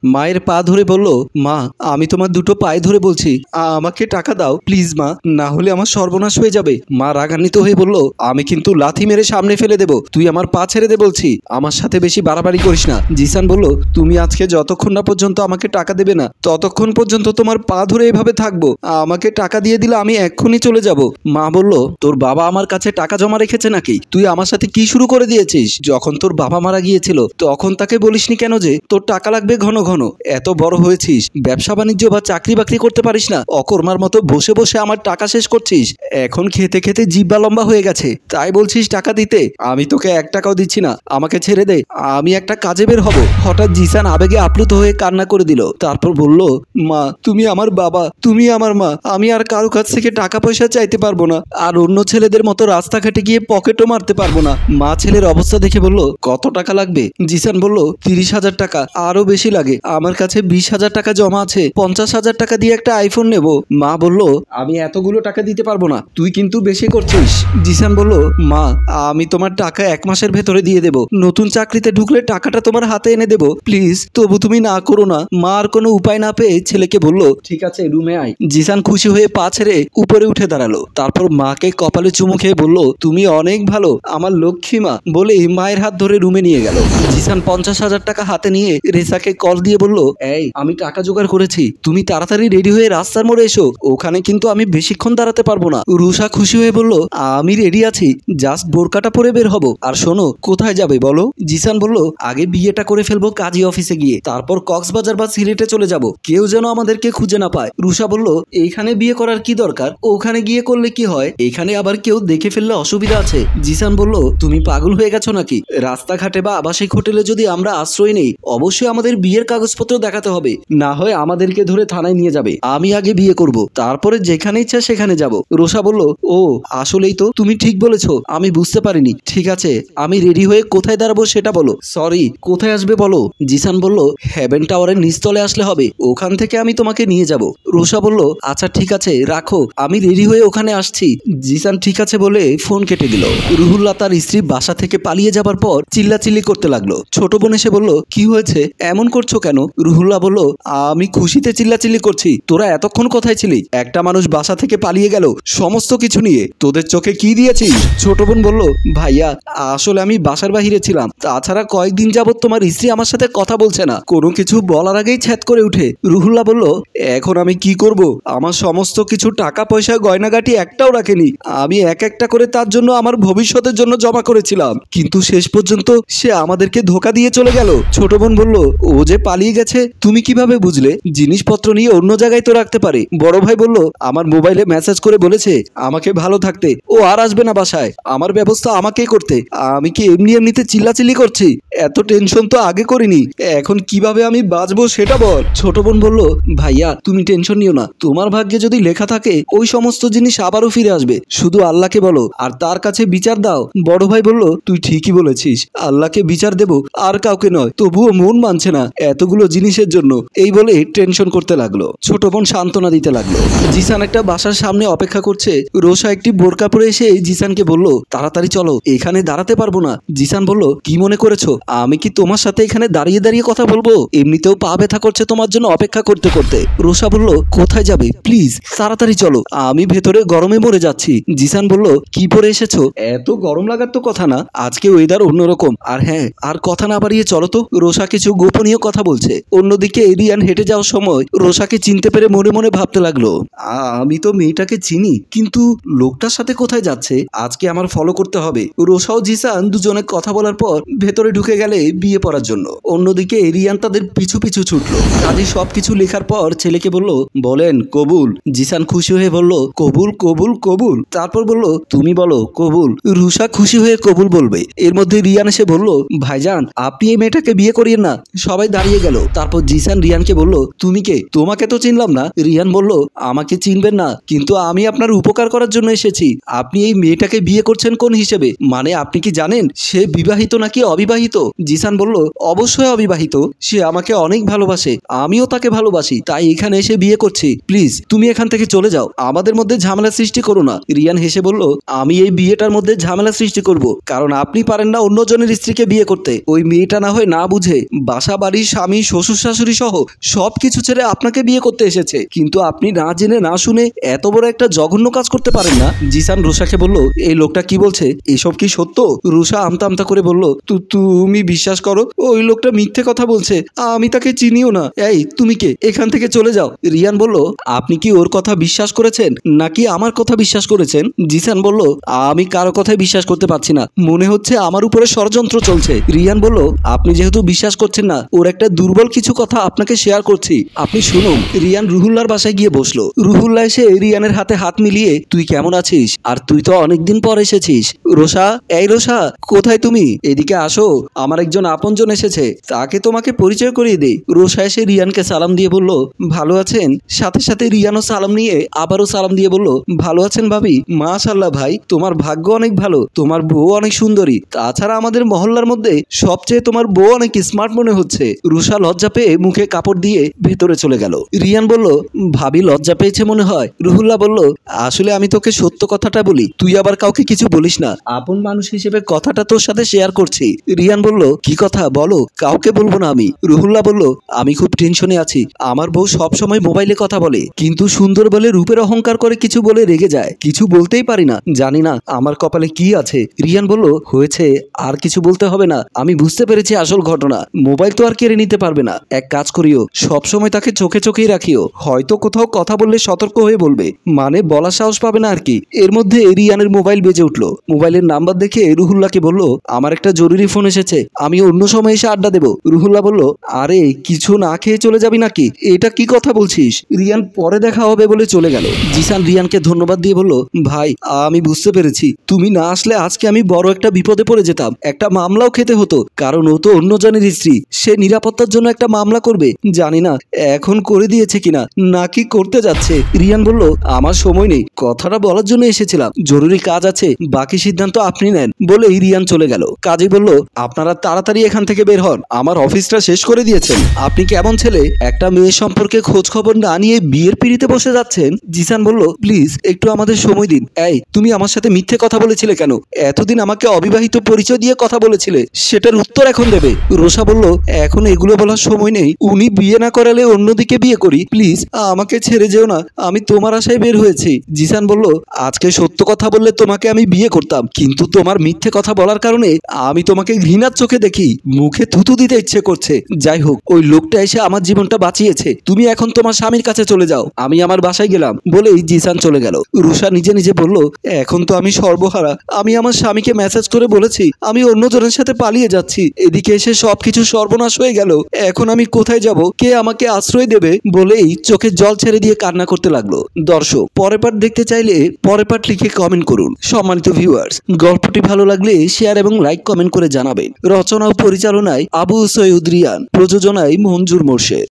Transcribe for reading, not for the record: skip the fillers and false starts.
মায়ের পা ধরে বলল, মা আমি তোমার দুটো পায়ে ধরে বলছি আমাকে টাকা দাও প্লিজ মা, না হলে আমার সর্বনাশ হয়ে যাবে। মা রাগান্বিত হয়ে বলল, আমি কিন্তু লাথি মেরে সামনে ফেলে দেব, তুই আমার পা ছেড়ে দে বলছি, আমার সাথে বেশি বাড়াবাড়ি করিস না। জিসান বলল, তুমি আজকে যতক্ষণ না পর্যন্ত আমাকে টাকা দেবে না ততক্ষণ পর্যন্ত তোমার পা ধরে এভাবে থাকবো, আমাকে টাকা দিয়ে দিলে আমি এক্ষুনি চলে যাব। মা বলল, তোর বাবা আমার কাছে টাকা জমা রেখেছে নাকি? তুই আমার সাথে কি শুরু করে দিয়েছিস? যখন তোর বাবা মারা গিয়েছিল তখন তাকে বলিসনি কেন যে তোর টাকা লাগবে ঘন ঘন? এত বড় হয়েছিস, ব্যবসা বাণিজ্য বা চাকরি বাকরি করতে পারিস না, অকর্মার মতো বসে বসে আমার টাকা শেষ করছিস। এখন খেতে খেতে জিব্বা লম্বা হয়ে গেছে তাই বলছিস টাকা দিতে? আমি তোকে 1 টাকাও দিচ্ছি না, আমাকে ছেড়ে দে, আমি একটা কাজে বের হব। হঠাৎ জিসান আবেগে আপ্লুত হয়ে কান্না করে দিল। তারপর বলল, মা তুমি আমার বাবা, তুমি আমার মা, আমি আর কারো কাছ থেকে টাকা পয়সা চাইতে পারবো না, আর অন্য ছেলেদের মতো রাস্তাঘাটে গিয়ে পকেটও মারতে পারবো না। মা ছেলের অবস্থা দেখে বলল, কত টাকা লাগবে? জিসান বলল, 30,000 টাকা, আরো বেশি লাগে, আমার কাছে 20,000 টাকা জমা আছে, 50,000 টাকা দিয়ে একটা আইফোন নেব। মা বলল, আমি এতগুলো টাকা দিতে পারবো না, তুই কিন্তু বেশি করছিস। জিসান বলল, মা আমি তোমার টাকা 1 মাসের ভেতরে দিয়ে দেব, নতুন চাকরিতে ঢুকলে টাকাটা তোমার হাতে এনে দেব, প্লিজ তবু তুমি না করো না। মা আর কোনো উপায় না পেয়ে ছেলেকে বলল, ঠিক আছে রুমে আয়। জিসান খুশি হয়ে পা ছেড়ে উপরে উঠে দাঁড়ালো। তারপর মাকে কপালে চুমু খেয়ে বলল, তুমি অনেক ভালো আমার লক্ষ্মী মা, বলে মায়ের হাত ধরে রুমে নিয়ে গেল। জিসান 50,000 টাকা হাতে নিয়ে রেসাকে কল দিয়ে বলল, এই আমি টাকা জোগাড় করেছি, তুমি তাড়াতাড়ি রেডি হয়ে রাস্তার মোড়ে এসো, ওখানে কিন্তু আমি বেশিক্ষণ দাঁড়াতে পারবো না। রুষা খুশি হয়ে বলল, আমি রেডি আছি, জাস্ট বোরকাটা পরে বের হব। আর শোনো, কোথায় যাবে বলো? জিসান বলল, আগে বিয়েটা করে ফেলবো কাজী অফিসে গিয়ে, তারপর কক্সবাজার বা সিলেটে চলে যাব, কেউ যেন আমাদেরকে খুঁজে না পায়। রুষা বলল, এইখানে বিয়ে করার কি দরকার, ওখানে গিয়ে করলে কি হয়, এখানে আবার কেউ দেখে ফেললে অসুবিধা আছে। জিসান বলল, তুমি পাগল হয়ে গেছো নাকি? রাস্তাঘাটে বা আবাসিক হোটেলে যদি আমরা আশ্রয় নেই অবশ্যই আমাদের বিয়ের কাগজপত্র দেখাতে হবে, না হয় আমাদেরকে ধরে থানায় নিয়ে যাবে। আমি আগে বিয়ে করব, তারপরে যেখানে ইচ্ছা সেখানে যাব। রোষা বলল, ও আসলেই তো, তুমি ঠিক বলেছো, আমি বুঝতে পারিনি। ঠিক আছে, আমি রেডি হয়ে কোথায় দাঁড়াবো সেটা বলো। সরি, কোথায় আসবে বলো? জিসান বলল, হেভেন টাওয়ারের নিচতলে আসলে হবে, ওখান থেকে আমি তোমাকে নিয়ে যাব। রোষা বলল, আচ্ছা ঠিক আছে রাখো, আমি রেডি হয়ে ওখানে আসছি। জিসান ঠিক আছে বলে ফোন কেটে দিল। রুহুল্লাহ তার স্ত্রী বাসা থেকে পালিয়ে যাবার পর চিল্লাচিল্লি করতে লাগলো। ছোট বোন এসে বলল, কি হয়েছে, এমন করছো কেন? রুহুল্লাহ বলল, আমি খুশিতে চিল্লাচিল্লি করছি, তোরা এতক্ষণ কোথায় ছিলি? একটা মানুষ বাসা থেকে পালিয়ে গেল সমস্ত কিছু নিয়ে, তোদের চোখে কি দিয়েছিস? ছোট বোন বলল, ভাইয়া আসলে আমি বাসার বাহিরে ছিলাম, তাছাড়া কয়েকদিন যাবত তোমার স্ত্রী আমার সাথে কথা বলছে না, কোনো কিছু বলার আগেই ছ্যাদ করে উঠে। রুহুল্লাহ বলল, এখন আমি কি করব? আমার সমস্ত কিছু টাকা পয়সা গয়নাগাটি একটাও রাখেনি, আমি এক একটা করে তার জন্য আমার ভবিষ্যতের জন্য জমা করেছিলাম, কিন্তু শেষ পর্যন্ত সে আমাদেরকে ধোকা দিয়ে চলে গেল। ছোট বোন বলল, ও যে পালিয়ে গেছে তুমি কিভাবে বুঝলে? জিনিসপত্র নিয়ে অন্য জায়গায় তো রাখতে পারে। বড় ভাই বলল, আমার মোবাইলে মেসেজ করে বলেছে আমাকে ভালো থাকতে, ও আর আসবে না বাসায়, আমার ব্যবস্থা আমাকেই করতে। আমি কি এমনি এমনিতে চিল্লাচিল্লি করছি? এত টেনশন তো আগে করিনি, এখন কিভাবে আমি বাঁচবো সেটা বল। ছোট বোন বলল, ভাইয়া তুমি টেনশন নিও না, তোমার ভাগ্যে যদি লেখা থাকে ওই সমস্ত জিনিস আবারও ফিরে আসবে, শুধু আল্লাহকে বলো আর তার কাছে বিচার দাও। বড় ভাই বলল, তুই ঠিকই বলেছিস, আল্লাহকে বিচার দেব আর কাউকে নয়, তবুও মন মানছে না এতগুলো জিনিসের জন্য। এই বলে টেনশন করতে লাগলো। ছোট বোন সান্ত্বনা দিতে লাগলো। জিসান একটা বাসার সামনে অপেক্ষা করছে। রোষা একটি বোরকা পরে এসে জিসানকে বলল, তাড়াতাড়ি চলো, এখানে দাঁড়াতে পারবো না। জিসান বলল, কি মনে করেছো আমি কি তোমার সাথে এখানে দাঁড়িয়ে দাঁড়িয়ে কথা বলবো? এমনিতেও পা ব্যথা করছে তোমার জন্য অপেক্ষা করতে করতে। রোষা বলল, কোথায় যাবে প্লিজ তাড়াতাড়ি চলো, আমি ভেতরে গরমে মরে যাচ্ছি। জিসান বলল, কি পরে এসেছো? এত গরম লাগার তো কথা না, আজকে ওয়েদার অন্যরকম। আর হ্যাঁ, আর কথা না বাড়িয়ে চলো তো। রোষা কিছু গোপনীয় কথা বলছে। অন্যদিকে রিয়ান হেঁটে যাওয়ার সময় রোষাকে চিনতে পেরে মনে মনে ভাবতে লাগলো, আমি তো মেয়েটাকে চিনি, কিন্তু লোকটার সাথে কোথায় যাচ্ছে? আজকে আমার ফলো করতে হবে। রোষা ও জিসান দুজনে কথা বলার পর ভেতরে ঢুকে গেলে বিয়ে পড়ার জন্য। অন্যদিকে রিয়ান তাদের পিছু পিছু ছুটলো। কাজী সবকিছু লেখার পর ছেলেকে বলল, বলেন কবুল। জিসান খুশি হয়ে বলল, কবুল কবুল কবুল। তারপর বলল, তুমি বলো কবুল। রুষা খুশি হয়ে কবুল বলবে। এর মধ্যে রিয়ান এসে বলল, ভাইজান আপনি এই মেয়েটাকে বিয়ে করিয়েন না। সবাই দাঁড়িয়ে গেল। তারপর জিসান রিয়ানকে বলল, তুমি কে? তোমাকে তো চিনলাম না। রিয়ান বলল, আমাকে চিনবেন না, কিন্তু আমি আপনার উপকার করার জন্য এসেছি। আপনি এই মেয়েটাকে বিয়ে করছেন কোন হিসেবে? মানে আপনি কি জানেন সে বিবাহিত নাকি অবিবাহিত? জিসান বলল, অবশ্যই অবিবাহিত, সে আমাকে অনেক ভালোবাসে, আমিও তাকে ভালোবাসি, তাই এখানে এসে বিয়ে করছি। প্লিজ তুমি এখান থেকে চলে যাও, আমাদের মধ্যে ঝামেলা সৃষ্টি করো না। রিয়ান হেসে বলল, আমি এই বিয়েটার মধ্যে ঝামেলা সৃষ্টি করব, কারণ আপনি পারেন না অন্যজনের স্ত্রীকে বিয়ে করতে। ওই মেয়েটা না হয় না বুঝে বাসা বাড়ির স্বামী স্বামী শ্বশুর শাশুড়ি সহ সবকিছু ছেড়ে আপনাকে বিয়ে করতে এসেছে, কিন্তু আপনি না জেনে না শুনে এত বড় একটা জঘন্য কাজ করতে পারেন না। জিসান রুষাকে বলল, এই লোকটা কি বলছে, এসব কি সত্য? রুষা আমতা আমতা করে বলল, তুমি বিশ্বাস করো, ওই লোকটা মিথ্যে কথা বলছে, আমি তাকে চিনিও না। এই তুমি কে, এখান থেকে চলে যাও। রিয়ান বলল, আপনি কি ওর কথা বিশ্বাস করেছেন নাকি আমার কথা বিশ্বাস করেছেন? জিসান বলল, আমি কারো কথাই বিশ্বাস করতে পারছি না, মনে হচ্ছে আমার উপরে ষড়যন্ত্র চলছে। রিয়ান বলল, আপনি যেহেতু বিশ্বাস করছেন না, ওর একটা দুর্বল কিছু কথা আপনাকে শেয়ার করছি, আপনি শুনুন। রিয়ান রুহুল্লার বাসায় গিয়ে বসলো। রুহুল্লা এসে রিয়ানের হাতে হাত মিলিয়ে, তুই কেমন আছিস? আর তুই তো অনেকদিন পর এসেছিস। রোষা, এই রোষা, কোথায় তুমি? এদিকে আসো, আমার একজন আপনজন এসেছে, তাকে তোমাকে পরিচয় করিয়ে দেই। রোষা এসে রিয়ানকে সালাম দিয়ে বলল, ভালো আছেন? সাথে সাথে রিয়ানও সালাম নিয়ে আবারও সালাম দিয়ে বলল, ভালো আছেন ভাবি? মাশাআল্লাহ ভাই, তোমার ভাগ্য অনেক ভালো, তোমার বউ অনেক সুন্দরী, তাছাড়া আমাদের মহল্লার মধ্যে সবচেয়ে তোমার বউ অনেক স্মার্ট মনে হচ্ছে। রুষা লজ্জা পেয়ে মুখে কাপড় দিয়ে ভেতরে চলে গেল। রিয়ান বলল, ভাবি লজ্জা পেয়েছে মনে হয়। রুহুল্লাহ বলল, আসলে আমি তোকে সত্য কথাটা বলি, তুই আবার কাউকে কিছু বলিস না, আপন মানুষ হিসেবে কথাটা তোর সাথে শেয়ার করছি। রিয়ান বলল, কি কথা বলো? কাউকে বলবো না আমি। রুহুল্লাহ বলল, আমি খুব টেনশনে আছি, আমার বউ সব সময় মোবাইলে কথা বলে, কিন্তু সুন্দর বলে রূপের অহংকার করে কিছু বলে রেগে যায়, কিছু বলতেই পারি না, জানি না আমার কপালে কি আছে। রিয়ান বলল, হয়েছে, আর কিছু বলতে হবে না, আমি বুঝতে পেরেছি আসল ঘটনা, মোবাইল তো আর কেড়ে নিতে পারবে না, এক কাজ করিও, সবসময় তাকে চোখে চোখেই রাখিও, হয়তো কোথাও কথা বললে সতর্ক হয়ে বলবে, মানে বলার সাহস পাবে না আর কি। এর মধ্যে রিয়ানের মোবাইল বেজে উঠলো। মোবাইলের নাম্বার দেখে রুহুল্লাহকে বলল, আমার একটা জরুরি ফোন এসেছে, আমি অন্য সময় এসে আড্ডা দেবো। রুহুল্লাহ বলল, আরে কিছু না খেয়ে চলে যাবি নাকি? এটা কি কথা বলছিস? রিয়ান পরে দেখা হবে বলে চলে গেল। জিসান রিয়ানকে ধন্যবাদ দিয়ে বলল, ভাই আমি বুঝতে পেরেছি, তুমি না আসলে আজকে আমি বড় একটা বিপদে পড়ে যেতাম, একটা মামলাও খেতে হতো, কারণ ও তো অন্যজনের স্ত্রী, সে নিরাপত্তার জন্য একটা মামলা করবে, জানি না এখন করে দিয়েছে কিনা নাকি করতে যাচ্ছে। রিয়ান বলল, আমার সময় নেই, কথাটা বলার জন্য এসেছিলাম, জরুরি কাজ আছে, বাকি সিদ্ধান্ত আপনি নেন, বলে রিয়ান চলে গেল। কাজী বলল, আপনারা তাড়াতাড়ি এখান থেকে বের হন, আমার অফিসটা শেষ করে দিয়েছেন। আপনি কেমন ছেলে, একটা মেয়ে সম্পর্কে খোঁজ খবর না নিয়ে বিয়ের পিড়িতে বসে যাচ্ছেন। জিসান বলল, প্লিজ একটু আমাদের সময় দিন। এই তুমি আমার সাথে মিথ্যে কথা বলেছিলে কেন? এতদিন আমাকে অবিবাহিত পরিচয় দিয়ে কথা বলেছিলে, সেটার উত্তর এখন দেবে। রোষা বলল, এখন এগুলো বলার সময় নেই, উনি বিয়ে না করালে অন্যদিকে বিয়ে করি, প্লিজ আমাকে ছেড়ে যেও না, আমি তোমার আশায় বের হয়েছি। জিসান বলল, আজকে সত্য কথা বললে তোমাকে আমি বিয়ে করতাম, কিন্তু তোমার মিথ্যে কথা বলার কারণে আমি তোমাকে ঘৃণার চোখে দেখি, মুখে থুতু দিতে ইচ্ছে করছে। যাই হোক, ওই লোকটা এসে আমার জীবনটা বাঁচিয়েছে, তুমি এখন তোমার স্বামীর কাছে চলে যাও, আমি আমার বাসায় গেলাম, বলেই জিসান চলে গেল। রুষা নিজে নিজে বলল, এখন তো আমি সর্বহারা, আমি আমার স্বামীকে মেসেজ করে বলেছি আমি অন্যজনের সাথে পালিয়ে যাচ্ছি, এদিকে এসে সবকিছু সর্বনাশ হয়ে গেল, এখন আমি কোথায় যাব, কে আমাকে আশ্রয় দেবে, বলেই চোখে জল ছেড়ে দিয়ে কান্না করতে লাগলো। দর্শক, পরের পার্ট দেখতে চাইলে পরের পার্ট লিখে কমেন্ট করুন। সম্মানিত ভিউয়ার্স, গল্পটি ভালো লাগলে শেয়ার এবং লাইক কমেন্ট করে জানাবেন। রচনা ও পরিচালনায় আবু সৈয়দ রিয়ান, প্রযোজনায় মঞ্জুর মোর্শেদ।